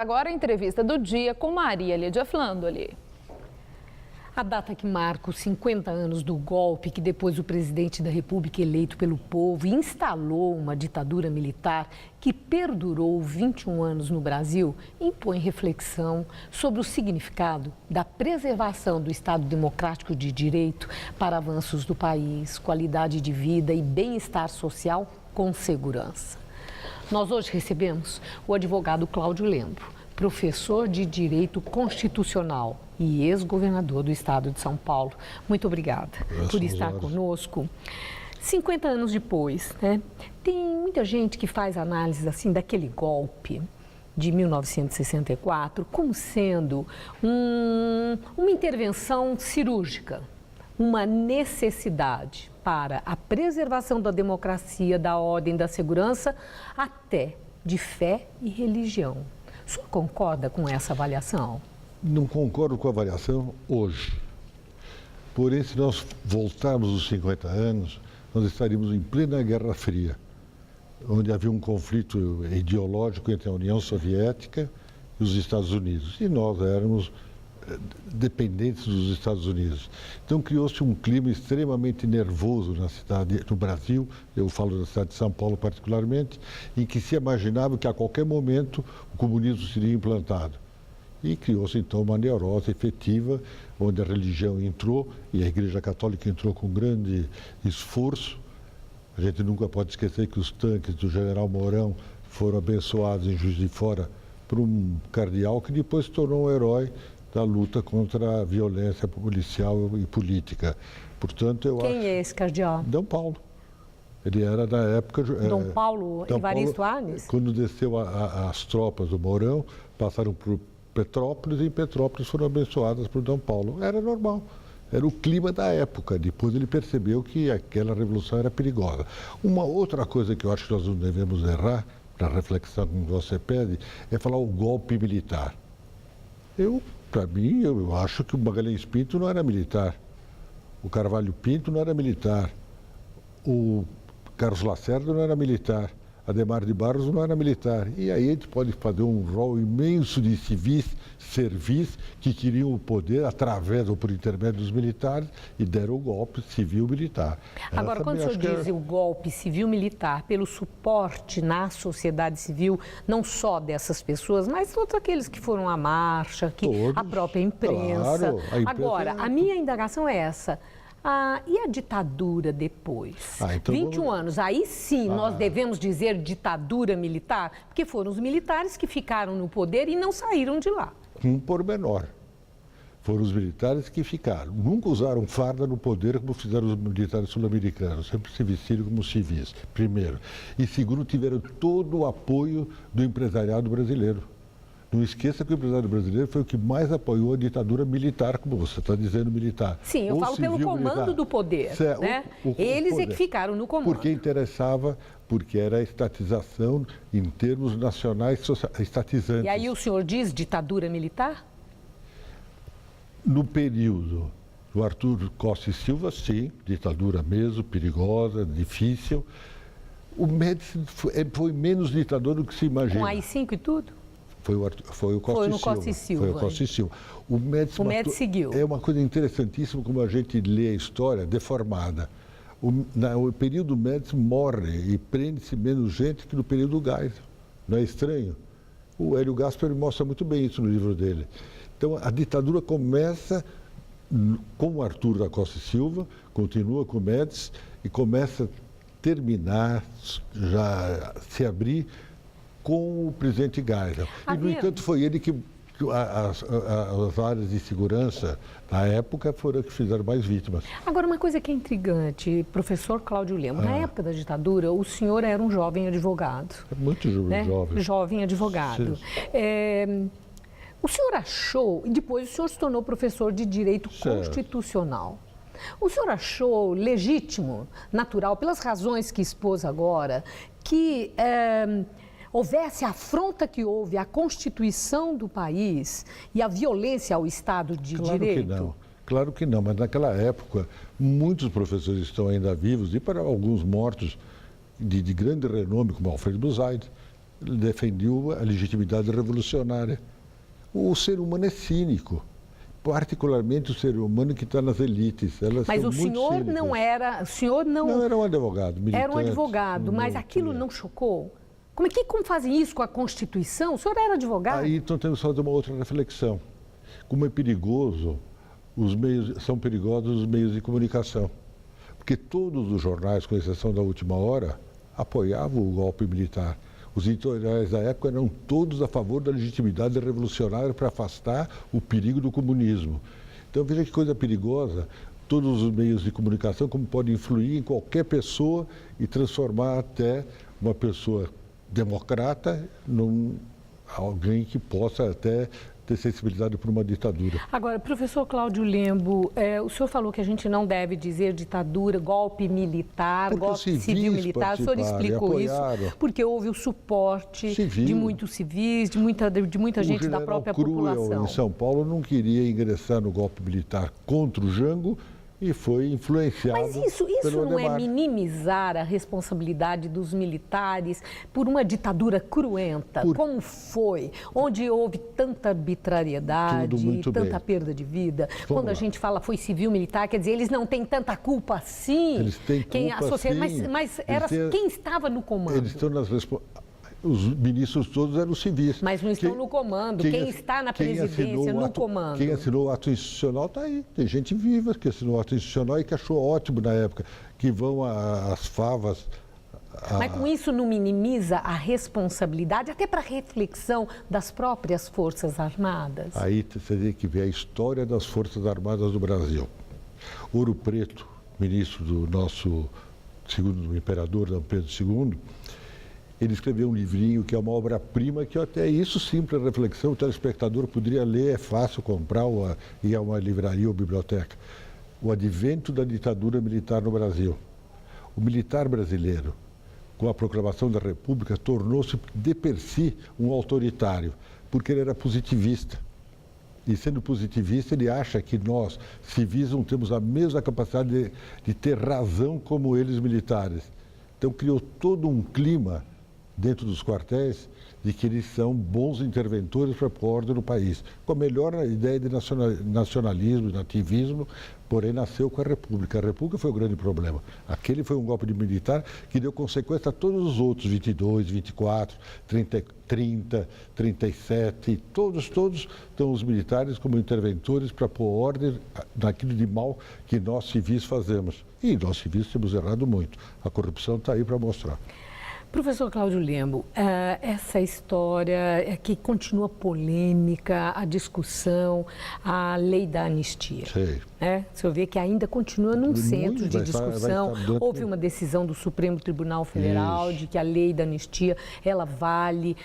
Agora a entrevista do dia com Maria Lídia Flandoli. A data que marca os 50 anos do golpe que depois o presidente da República eleito pelo povo instalou uma ditadura militar que perdurou 21 anos no Brasil impõe reflexão sobre o significado da preservação do Estado democrático de direito para avanços do país, qualidade de vida e bem-estar social com segurança. Nós hoje recebemos o advogado Cláudio Lembro, professor de Direito Constitucional e ex-governador do Estado de São Paulo. Muito obrigada por estar conosco. 50 anos depois, né? Tem muita gente que faz análise assim daquele golpe de 1964 como sendo uma intervenção cirúrgica, uma necessidade para a preservação da democracia, da ordem, da segurança, até de fé e religião. O senhor concorda com essa avaliação? Não concordo com a avaliação hoje. Porém, se nós voltarmos os 50 anos, nós estaríamos em plena Guerra Fria, onde havia um conflito ideológico entre a União Soviética e os Estados Unidos. E nós éramos dependentes dos Estados Unidos. Então criou-se um clima extremamente nervoso na cidade, no Brasil, eu falo da cidade de São Paulo particularmente, em que se imaginava que a qualquer momento o comunismo seria implantado. E criou-se então uma neurose efetiva, onde a religião entrou e a Igreja Católica entrou com grande esforço. A gente nunca pode esquecer que os tanques do general Mourão foram abençoados em Juiz de Fora por um cardeal que depois se tornou um herói da luta contra a violência policial e política. Portanto, eu Quem é esse cardeal? Dom Paulo. Ele era, na época... Dom Paulo Evaristo Arnes? Quando desceu as tropas do Mourão, passaram por Petrópolis e em Petrópolis foram abençoadas por Dom Paulo. Era normal. Era o clima da época. Depois ele percebeu que aquela revolução era perigosa. Uma outra coisa que eu acho que nós não devemos errar, para a reflexão que você pede, é falar o golpe militar. Para mim, eu acho que o Magalhães Pinto não era militar, o Carvalho Pinto não era militar, o Carlos Lacerda não era militar, Adhemar de Barros não era militar. E aí a gente pode fazer um rol imenso de civis, servis, que queriam o poder através ou por intermédio dos militares e deram o golpe civil-militar. Agora, quando o senhor diz o golpe civil-militar, pelo suporte na sociedade civil, não só dessas pessoas, mas todos aqueles que foram à marcha, a própria imprensa. Claro, a imprensa. Agora, a minha indagação é essa. E a ditadura depois? Então 21 anos, aí sim nós devemos dizer ditadura militar? Porque foram os militares que ficaram no poder e não saíram de lá. Um pormenor. Foram os militares que ficaram. Nunca usaram farda no poder como fizeram os militares sul-americanos. Sempre se vestiram como civis, primeiro. E segundo, tiveram todo o apoio do empresariado brasileiro. Não esqueça que o empresário brasileiro foi o que mais apoiou a ditadura militar, como você está dizendo, militar. Sim, eu falo pelo comando do poder, né? Eles é que ficaram no comando. Porque interessava, porque era a estatização em termos nacionais estatizantes. E aí o senhor diz ditadura militar? No período do Arthur Costa e Silva, sim, ditadura mesmo, perigosa, difícil. O Médici foi menos ditador do que se imagina. Com AI-5 e tudo? Foi o Costa e Silva. Foi o Costa e Silva. O Médici seguiu. É uma coisa interessantíssima como a gente lê a história deformada. No período Médici morre e prende-se menos gente que no período Geisel. Não é estranho? O Hélio Gaspari mostra muito bem isso no livro dele. Então, a ditadura começa com o Arthur da Costa e Silva, continua com o Médici e começa a terminar, já se abrir com o presidente Geisel. E, no entanto, foi ele que as áreas de segurança, na época, foram que fizeram mais vítimas. Agora, uma coisa que é intrigante, professor Cláudio Lembro, na época da ditadura, o senhor era um jovem advogado. Muito jovem. Jovem advogado. O senhor achou, e depois o senhor se tornou professor de Direito Constitucional. O senhor achou legítimo, natural, pelas razões que expôs agora, que houvesse a afronta que houve à Constituição do país e a violência ao Estado de Direito? Claro que não, mas naquela época muitos professores estão ainda vivos e para alguns mortos de grande renome, como Alfredo Buzaide, defendeu a legitimidade revolucionária. O ser humano é cínico, particularmente o ser humano que está nas elites. Elas Mas são o muito senhor cínicas. não era, o senhor não era um advogado, militante. era um advogado, mas aquilo não chocou? Como fazem isso com a Constituição? O senhor era advogado? Aí então temos que fazer uma outra reflexão. Como é perigoso, são perigosos os meios de comunicação. Porque todos os jornais, com exceção da Última Hora, apoiavam o golpe militar. Os editoriais da época eram todos a favor da legitimidade revolucionária para afastar o perigo do comunismo. Então veja que coisa perigosa, todos os meios de comunicação, como podem influir em qualquer pessoa e transformar até uma pessoa democrata num alguém que possa até ter sensibilidade por uma ditadura. Agora, professor Cláudio Lembo, o senhor falou que a gente não deve dizer ditadura, golpe militar, porque golpe civil-militar. O senhor explicou isso porque houve o suporte de muitos civis, de muita gente da própria população. O Cruel, em São Paulo, não queria ingressar no golpe militar contra o Jango e foi influenciado. Mas isso não é minimizar a responsabilidade dos militares por uma ditadura cruenta, como foi, onde houve tanta arbitrariedade, tanta perda de vida. Quando a gente fala foi civil-militar, quer dizer, eles não têm tanta culpa assim. Eles têm culpa, sim. Mas quem estava no comando? Eles estão os ministros todos eram civis. Mas não estão no comando. Quem está na presidência, no comando? Quem assinou o ato institucional está aí. Tem gente viva que assinou o ato institucional e que achou ótimo na época, que vão às favas. Mas com isso não minimiza a responsabilidade, até para reflexão das próprias Forças Armadas? Aí você tem que ver a história das Forças Armadas do Brasil. Ouro Preto, ministro do nosso segundo imperador, Dom Pedro II, ele escreveu um livrinho que é uma obra-prima, que até isso, simples reflexão, o telespectador poderia ler, é fácil comprar, ir a uma livraria ou biblioteca. O advento da ditadura militar no Brasil. O militar brasileiro, com a proclamação da República, tornou-se de per si um autoritário, porque ele era positivista. E sendo positivista, ele acha que nós, civis, não temos a mesma capacidade de ter razão como eles militares. Então criou todo um clima dentro dos quartéis, de que eles são bons interventores para pôr ordem no país. Com a melhor ideia de nacionalismo e nativismo, porém nasceu com a República. A República foi o grande problema. Aquele foi um golpe de militar que deu consequência a todos os outros, 22, 24, 30, 37, todos estão os militares como interventores para pôr ordem naquilo de mal que nós civis fazemos. E nós civis temos errado muito. A corrupção está aí para mostrar. Professor Cláudio Lembo, essa história que continua polêmica, a discussão, a lei da anistia. Sei. O senhor vê que ainda continua num centro de discussão. Houve uma decisão do Supremo Tribunal Federal de que a lei da anistia, ela vale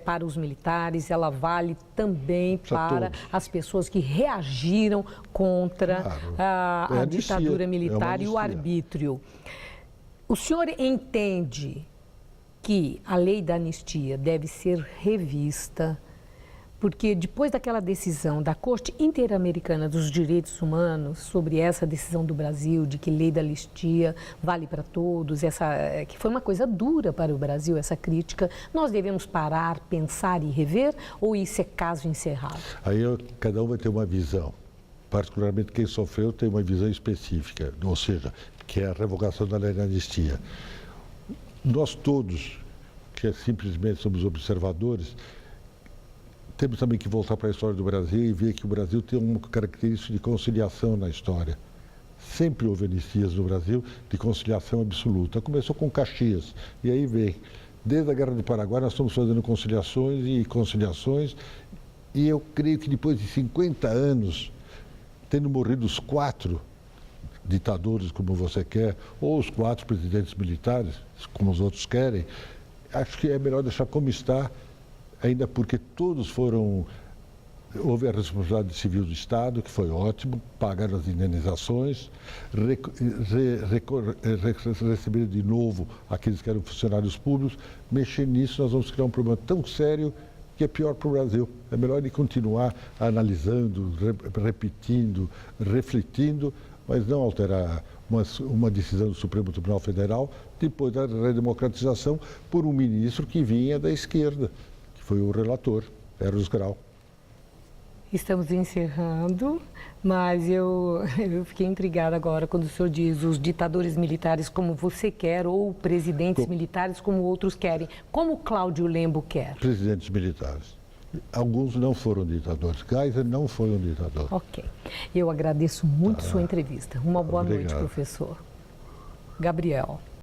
para os militares, ela vale também para as pessoas que reagiram contra a ditadura militar e o arbítrio. O senhor entende que a lei da anistia deve ser revista, porque depois daquela decisão da Corte Interamericana dos Direitos Humanos sobre essa decisão do Brasil de que lei da anistia vale para todos, que foi uma coisa dura para o Brasil, essa crítica, nós devemos parar, pensar e rever, ou isso é caso encerrado? Aí cada um vai ter uma visão, particularmente quem sofreu tem uma visão específica, ou seja, que é a revogação da lei da anistia. Nós todos, que simplesmente somos observadores, temos também que voltar para a história do Brasil e ver que o Brasil tem uma característica de conciliação na história. Sempre houve anistias no Brasil de conciliação absoluta. Começou com Caxias, e aí vem. Desde a Guerra do Paraguai nós estamos fazendo conciliações, e eu creio que depois de 50 anos, tendo morrido os 4 ditadores, como você quer, ou os 4 presidentes militares, como os outros querem, acho que é melhor deixar como está, ainda porque todos houve a responsabilidade civil do Estado, que foi ótimo, pagaram as indenizações, receberam de novo aqueles que eram funcionários públicos. Mexer nisso, nós vamos criar um problema tão sério que é pior para o Brasil. É melhor ele continuar analisando, repetindo, refletindo, mas não alterar uma decisão do Supremo Tribunal Federal, depois da redemocratização, por um ministro que vinha da esquerda, que foi o relator, Eros Grau. Estamos encerrando, mas eu fiquei intrigada agora quando o senhor diz os ditadores militares como você quer ou presidentes militares como outros querem. Como Cláudio Lembo quer? Presidentes militares. Alguns não foram ditadores. Geisel não foi um ditador. Ok. Eu agradeço muito sua entrevista. Uma boa noite, professor. Gabriel.